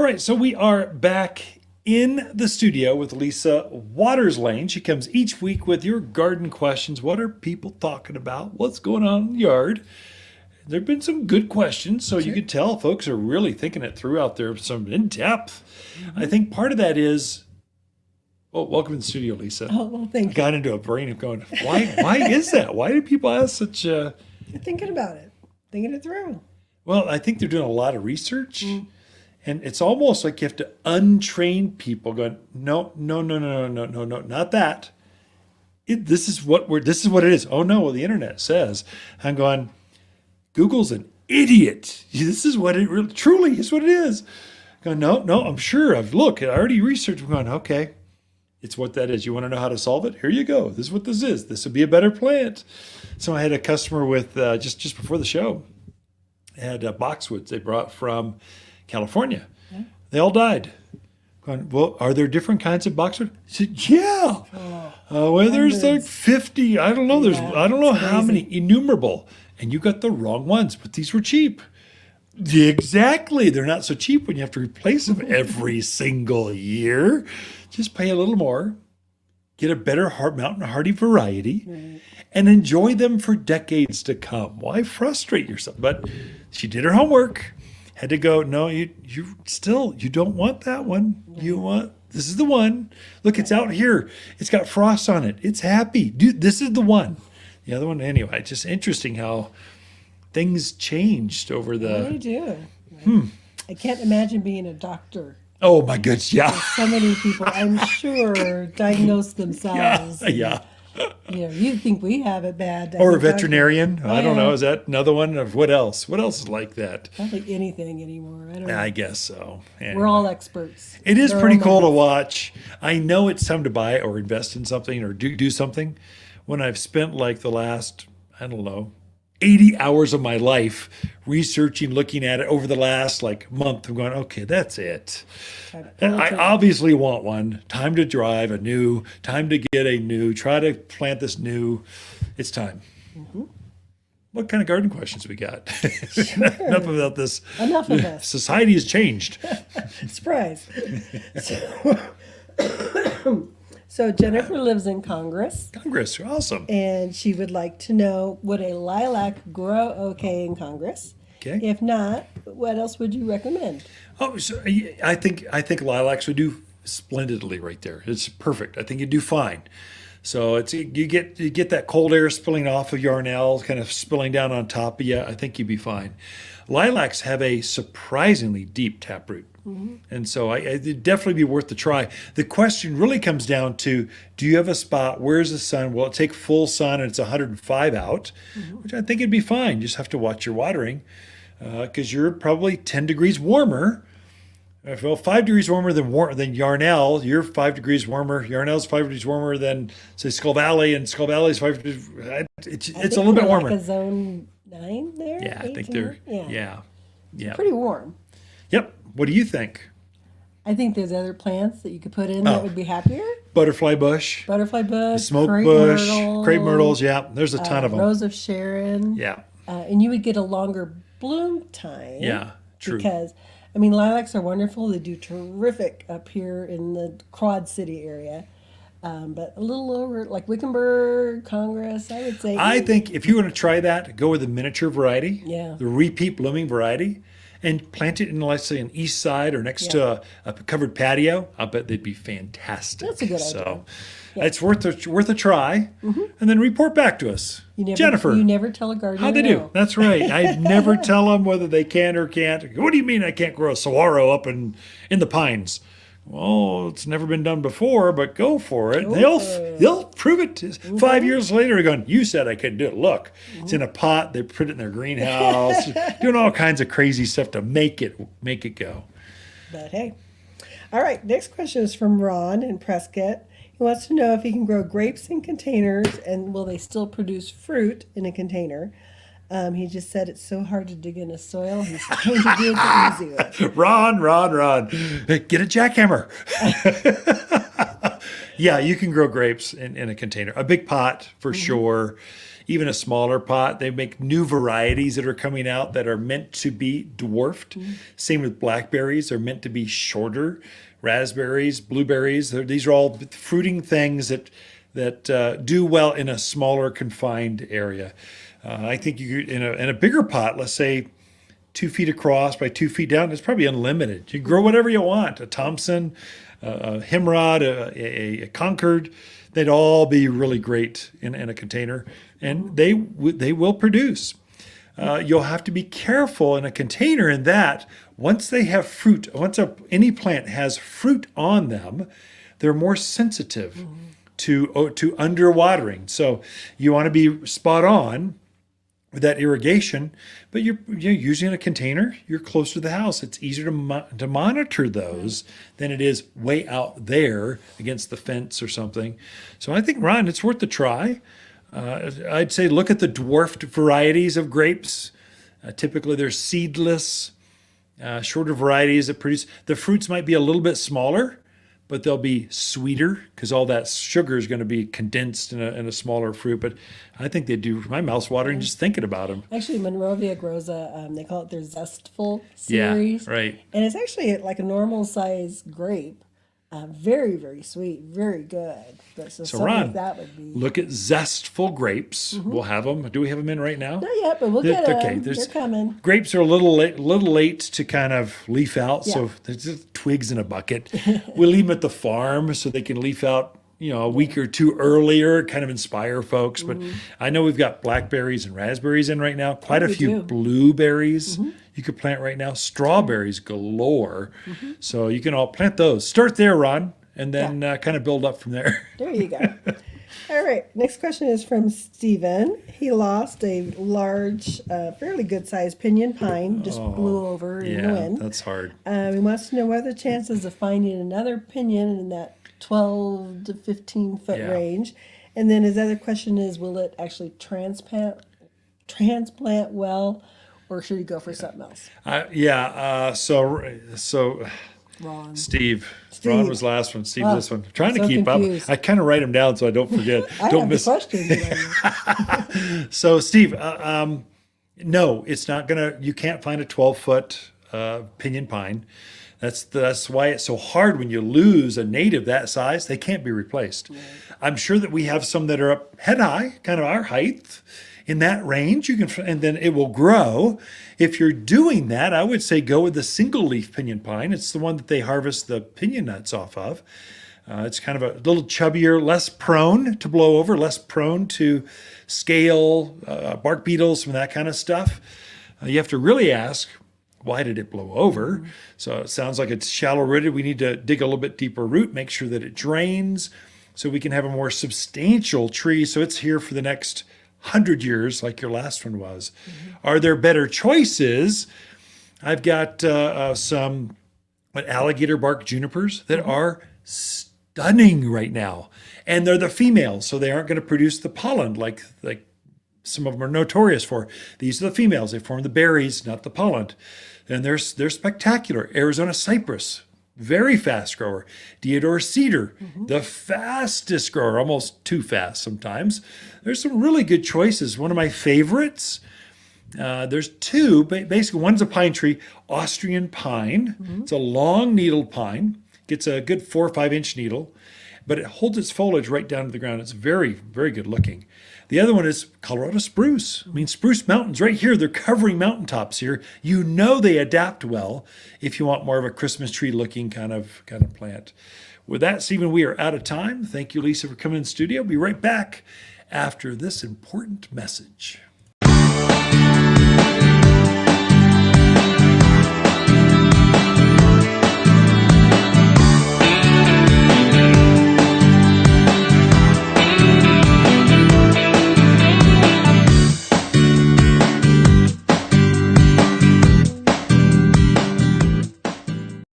All right, so we are back in the studio with Lisa Watters-Lane. She comes each week with your garden questions. What are people talking about? What's going on in the yard? There have been some good questions, so you could tell folks are really thinking it through out there, some in depth. I think part of that is, well, welcome to the studio, Lisa. Oh, well, thank you. Got into a brain of going, why is that? Why do people ask such a... Thinking about it, thinking it through. Well, I think they're doing a lot of research. And it's almost like you have to untrain people going, no, not that. This is what it is. Oh no, well, the internet says. I'm going, Google's an idiot. This is what it really, truly is what it is. I'm going, no, I'm sure. I already researched. I'm going, okay, it's what that is. You want to know how to solve it? Here you go. This is what this is. This would be a better plant. So I had a customer with, just before the show, had boxwoods they brought from California. Yeah. They all died. Going, well, are there different kinds of boxwood? I said, yeah. Well, there's like 50. I don't know. I don't know how many, innumerable. And you got the wrong ones, but these were cheap. Exactly. They're not so cheap when you have to replace them every single year. Just pay a little more, get a better mountain hardy variety, and enjoy them for decades to come. Why frustrate yourself? But she did her homework. Had to go, no, you don't want that one. This is the one. Look, it's out here. It's got frost on it. It's happy. Dude, this is the one. The other one, anyway, it's just interesting how things changed over the... They do. I can't imagine being a doctor. Oh, my goodness, yeah. So many people, I'm sure, diagnose themselves. Yeah. You think we have it bad. Or a veterinarian. I don't know. Is that another one? Of what else? What else is like that? Not anything anymore. I don't know. I guess so. Anyway. We're all experts. It is pretty cool to watch. I know it's time to buy or invest in something or do something when I've spent like the last, 80 hours of my life researching, looking at it over the last month. I'm going, okay, that's it. I obviously want one. Time to drive a new, time to get a new, try to plant this new. It's time. What kind of garden questions we got? Sure. Enough about this. Enough of this. Society has changed. Surprise. So Jennifer lives in Congress. Congress, awesome. And she would like to know, would a lilac grow okay in Congress? Okay. If not, what else would you recommend? Oh, so I think lilacs would do splendidly right there. It's perfect. I think you'd do fine. So you get that cold air spilling off of yarnell, kind of spilling down on top of you. I think you'd be fine. Lilacs have a surprisingly deep taproot. And so it'd definitely be worth the try. The question really comes down to, do you have a spot? Where's the sun? Will it take full sun and it's 105 out? Which I think it'd be fine. You just have to watch your watering because you're probably 10 degrees warmer. Well, 5 degrees warmer than Yarnell. You're 5 degrees warmer. Yarnell's 5 degrees warmer than, say, Skull Valley, and Skull Valley's 5 degrees. It's a little bit warmer. Like a zone 9 there? Yeah, 18? I think they're, yeah. Pretty warm. Yep. What do you think? I think there's other plants that you could put in that would be happier. Butterfly bush. Smoke bush. Crepe myrtles. Yeah, there's a ton of them. Rose of Sharon. Yeah. And you would get a longer bloom time. Yeah, true. Because, lilacs are wonderful. They do terrific up here in the Quad City area. But a little lower, like Wickenburg, Congress, I would say. I think if you want to try that, go with the miniature variety. Yeah. The repeat blooming variety. And plant it in, let's say, an east side or next to a covered patio. I bet they'd be fantastic. That's a good idea. So it's worth a try. And then report back to us. Jennifer. You never tell a gardener. How'd they do? That's right. I never tell them whether they can or can't. What do you mean I can't grow a saguaro up in the pines? Well, it's never been done before, but go for it. They'll prove it. 5 years later, they're going, you said I couldn't do it. Look, it's in a pot. They put it in their greenhouse, doing all kinds of crazy stuff to make it go. But hey. All right, next question is from Ron in Prescott. He wants to know if he can grow grapes in containers and will they still produce fruit in a container? He just said it's so hard to dig in the soil. He's trying to do it the easy way. Ron. Get a jackhammer. Yeah, you can grow grapes in a container. A big pot for sure. even a smaller pot. They make new varieties that are coming out that are meant to be dwarfed. Same with blackberries, they're meant to be shorter. Raspberries, blueberries, these are all fruiting things that do well in a smaller confined area. I think you in a bigger pot, let's say 2 feet across by 2 feet down, it's probably unlimited. You can grow whatever you want. A Thompson, a Himrod, a Concord, they'd all be really great in a container, and they will produce. You'll have to be careful in a container in that once they have fruit, any plant has fruit on them, they're more sensitive to underwatering. So you want to be spot on with that irrigation, but you're using a container, you're close to the house. It's easier to monitor those than it is way out there against the fence or something. So I think, Ron, it's worth a try. I'd say look at the dwarfed varieties of grapes. Typically they're seedless, shorter varieties that produce, the fruits might be a little bit smaller, but they'll be sweeter because all that sugar is going to be condensed in a smaller fruit. But I think they do. My mouth's watering just thinking about them. Actually, Monrovia grows they call it their Zestful series. Yeah, right. And it's actually like a normal size grape. Very, very sweet, very good. But so something Ron, like that would be. look at Zestful grapes. We'll have them. Do we have them in right now? Not yet, but we'll get them. Okay, They're coming. Grapes are a little late to kind of leaf out. Yeah. So there's just twigs in a bucket. We leave them at the farm so they can leaf out, a week or two earlier, kind of inspire folks. But I know we've got blackberries and raspberries in right now. Quite a we few do. blueberries you could plant right now. Strawberries galore. So you can all plant those. Start there, Ron, and then kind of build up from there. There you go. All right. Next question is from Steven. He lost a large, fairly good sized Pinon Pine, just blew over in the wind. That's hard. He wants to know what are the chances of finding another Pinon in that 12 to 15 foot Yeah. range. And then his other question is, will it actually transplant well, or should he go for something else? So Ron. Steve. Steve. Ron was last one. Steve this one. I'm trying to so keep confused. up. I kind of write them down so I don't forget. I don't have the question. So Steve, no, it's not gonna. You can't find a 12-foot Pinon Pine. That's why it's so hard when you lose a native that size. They can't be replaced. Right. I'm sure that we have some that are up head high, kind of our height. In that range, you can, and then it will grow. If you're doing that, I would say go with the single leaf Pinon Pine. It's the one that they harvest the pinon nuts off of. It's kind of a little chubbier, less prone to blow over, less prone to scale, bark beetles, and that kind of stuff. You have to really ask, why did it blow over? So it sounds like it's shallow rooted. We need to dig a little bit deeper root, make sure that it drains so we can have a more substantial tree. So it's here for the next 100 years, like your last one was. Are there better choices? I've got some alligator bark junipers that are stunning right now. And they're the females, so they aren't going to produce the pollen like some of them are notorious for. These are the females. They form the berries, not the pollen. And they're spectacular. Arizona cypress, very fast grower. Deodar cedar, the fastest grower, almost too fast sometimes. There's some really good choices. One of my favorites, there's two, basically one's a pine tree, Austrian pine. It's a long needled pine, gets a good 4 or 5 inch needle, but it holds its foliage right down to the ground. It's very, very good looking. The other one is Colorado spruce. I mean, spruce mountains right here, they're covering mountaintops here. You know they adapt well if you want more of a Christmas tree looking kind of plant. With that, Stephen, we are out of time. Thank you, Lisa, for coming in the studio. We'll be right back after this important message.